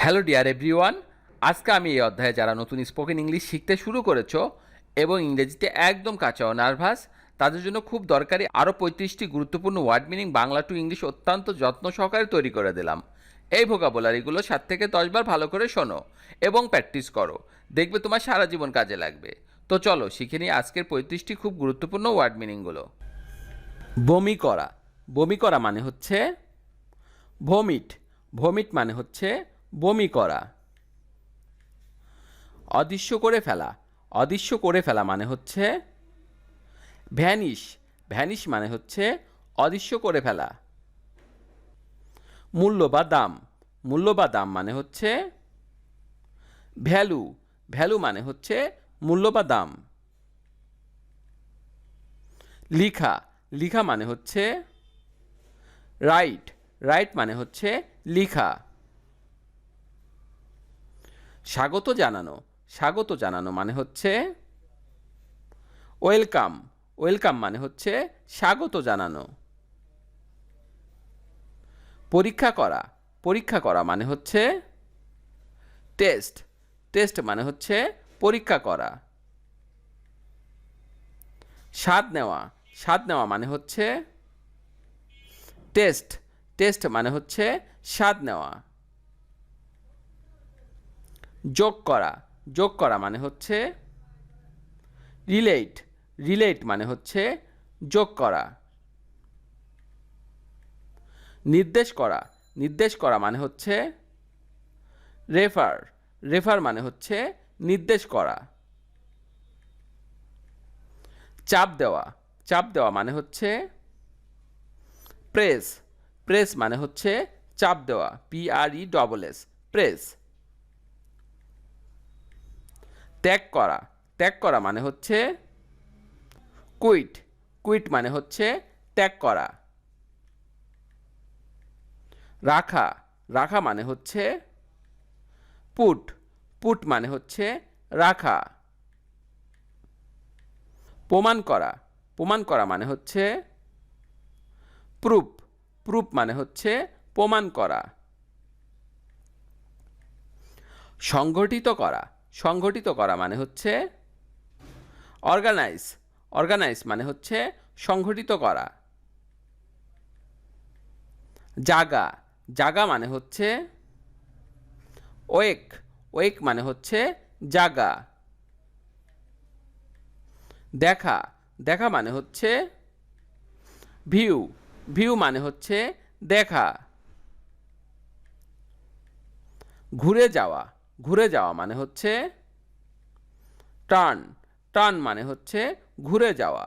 Hello dear everyone, আজকে আমি এই অধ্যায়ে যারা নতুন স্পোকেন ইংলিশ শিখতে শুরু করেছো এবং ইংরেজিতে একদম কাঁচা ও নার্ভাস, তাদের জন্য খুব দরকারি আরও 35টি গুরুত্বপূর্ণ word meaning Bangla to English অত্যন্ত যত্ন সহকারে তৈরি করে দিলাম। এই ভোকাবুলারিগুলো 7 থেকে 10 বার ভালো করে শোনো এবং প্র্যাকটিস করো, দেখবে তোমার সারা জীবন কাজে লাগবে। তো চলো শিখে নিই আজকের 35টি খুব গুরুত্বপূর্ণ ওয়ার্ড মিনিংগুলো। বমি করা। বমি করা মানে হচ্ছে ভমিট। ভমিট মানে হচ্ছে বমি করা। অদৃশ্য করে ফেলা। অদৃশ্য করে ফেলা মানে হচ্ছে ভ্যানিশ। ভ্যানিশ মানে হচ্ছে অদৃশ্য করে ফেলা। মূল্য বা দাম। মূল্য বা দাম মানে হচ্ছে ভ্যালু। ভ্যালু মানে হচ্ছে মূল্য বা দাম। লিখা। লিখা মানে হচ্ছে রাইট। রাইট মানে হচ্ছে লিখা। স্বাগত জানানো। স্বাগত জানানো মানে হচ্ছে ওয়েলকাম। ওয়েলকাম মানে হচ্ছে স্বাগত জানানো। পরীক্ষা করা। পরীক্ষা করা মানে হচ্ছে টেস্ট। টেস্ট মানে হচ্ছে পরীক্ষা করা। স্বাদ নেওয়া। স্বাদ নেওয়া মানে হচ্ছে টেস্ট। টেস্ট মানে হচ্ছে স্বাদ নেওয়া। যোগ করা। যোগ করা মানে হচ্ছে রিলেট। রিলেট মানে হচ্ছে যোগ করা। নির্দেশ করা। নির্দেশ করা মানে হচ্ছে রেফার। রেফার মানে হচ্ছে নির্দেশ করা। চাপ দেওয়া। চাপ দেওয়া মানে হচ্ছে প্রেস। প্রেস মানে হচ্ছে চাপ দেওয়া, PRESS, প্রেস। ত্যাগ করা। ত্যাগ করা মানে হচ্ছে কুইট। কুইট মানে হচ্ছে ত্যাগ করা। রাখা। রাখা মানে হচ্ছে পুট। পুট মানে হচ্ছে রাখা। প্রমাণ করা। প্রমাণ করা মানে হচ্ছে প্রুফ। প্রুফ মানে হচ্ছে প্রমাণ করা। সংগঠিত করা। সংগঠিত করা মানে হচ্ছে অর্গানাইজ। অর্গানাইজ মানে হচ্ছে সংগঠিত করা। জাগা। জাগা মানে হচ্ছে ওয়েক। ওয়েক মানে হচ্ছে জাগা। দেখা। দেখা মানে হচ্ছে ভিউ। ভিউ মানে হচ্ছে দেখা। ঘুরে যাওয়া। ঘুরে যাওয়া মানে হচ্ছে টার্ন। টার্ন মানে হচ্ছে ঘুরে যাওয়া।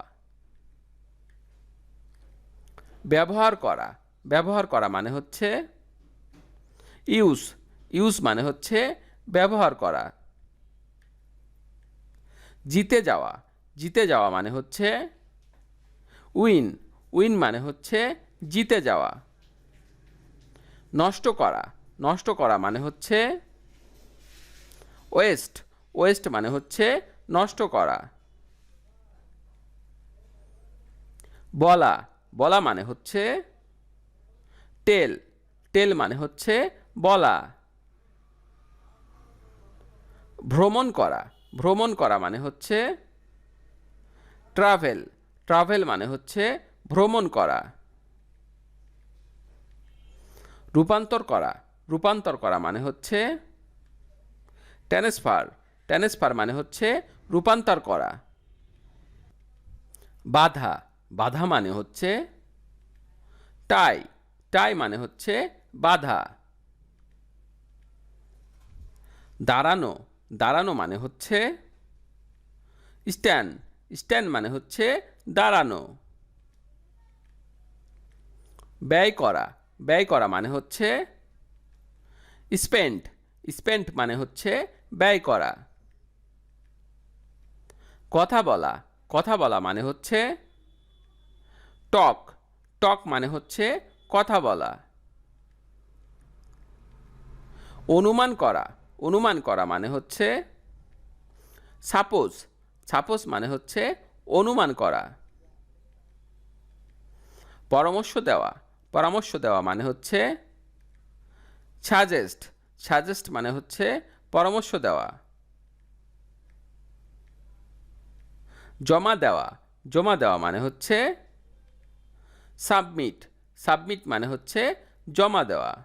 ব্যবহার করা। ব্যবহার করা মানে হচ্ছে ইউজ। ইউজ মানে হচ্ছে ব্যবহার করা। জিতে যাওয়া। জিতে যাওয়া মানে হচ্ছে উইন। উইন মানে হচ্ছে জিতে যাওয়া। নষ্ট করা। নষ্ট করা মানে হচ্ছে ওয়েস্ট। ওয়েস্ট মানে হচ্ছে নষ্ট করা। বলা। বলা মানে হচ্ছে টেল। টেল মানে হচ্ছে বলা। ভ্রমণ করা। ভ্রমণ করা মানে হচ্ছে ট্রাভেল। ট্রাভেল মানে হচ্ছে ভ্রমণ করা। রূপান্তর করা। রূপান্তর করা মানে হচ্ছে ট্রান্সফার। ট্রান্সফার মানে হচ্ছে রূপান্তর করা। বাধা। বাধা মানে হচ্ছে টাই। টাই মানে হচ্ছে বাধা। দাঁড়ানো। দাঁড়ানো মানে হচ্ছে স্ট্যান্ড। স্ট্যান্ড মানে হচ্ছে দাঁড়ানো। ব্যয় করা। ব্যয় করা মানে হচ্ছে স্পেন্ড। স্পেন্ড মানে হচ্ছে ব্যয় করা। কথা বলা। কথা বলা মানে হচ্ছে টক। টক মানে হচ্ছে কথা বলা। অনুমান করা। অনুমান করা মানে হচ্ছে সাপোজ। সাপোজ মানে হচ্ছে অনুমান করা। পরামর্শ দেওয়া। পরামর্শ দেওয়া মানে হচ্ছে সাজেস্ট। সাজেস্ট মানে হচ্ছে পরামর্শ দেওয়া। জমা দেওয়া, জমা দেওয়া মানে হচ্ছে সাবমিট, সাবমিট মানে হচ্ছে জমা দেওয়া।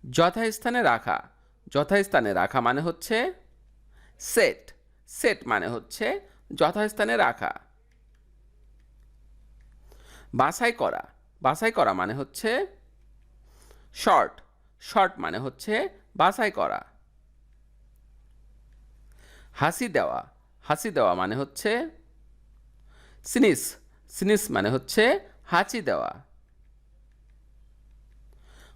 যথাস্থানে রাখা, যথাস্থানে রাখা মানে হচ্ছে সেট, সেট মানে হচ্ছে যথাস্থানে রাখা। বাছাই করা, বাছাই করা মানে হচ্ছে শর্ট, শর্ট মানে হচ্ছে বাছাই করা। হাসি দেওয়া, হাসি দেওয়া মানে হচ্ছে সিনিস, সিনিস মানে হচ্ছে হাসি দেওয়া।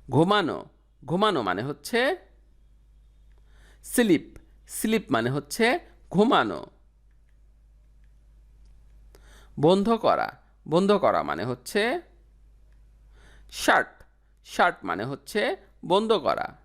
ঘুমানো, ঘুমানো মানে হচ্ছে স্লিপ, স্লিপ মানে হচ্ছে ঘুমানো। বন্ধ করা, বন্ধ করা মানে হচ্ছে শার্ট, শার্ট মানে হচ্ছে বন্ধ করা।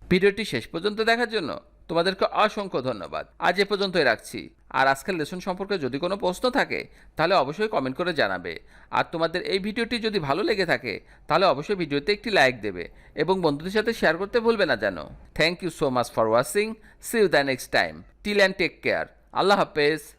ভিডিওটি শেষ পর্যন্ত দেখার জন্য তোমাদেরকে অসংখ্য ধন্যবাদ। আজ এ পর্যন্তই রাখছি। আর আজকের লেসন সম্পর্কে যদি কোনো প্রশ্ন থাকে তাহলে অবশ্যই কমেন্ট করে জানাবে। আর তোমাদের এই ভিডিওটি যদি ভালো লেগে থাকে তাহলে অবশ্যই ভিডিওতে একটি লাইক দেবে এবং বন্ধুদের সাথে শেয়ার করতে ভুলবে না যেন। Thank you so much for watching. See you the next time. Till and take care. আল্লাহ হাফেজ।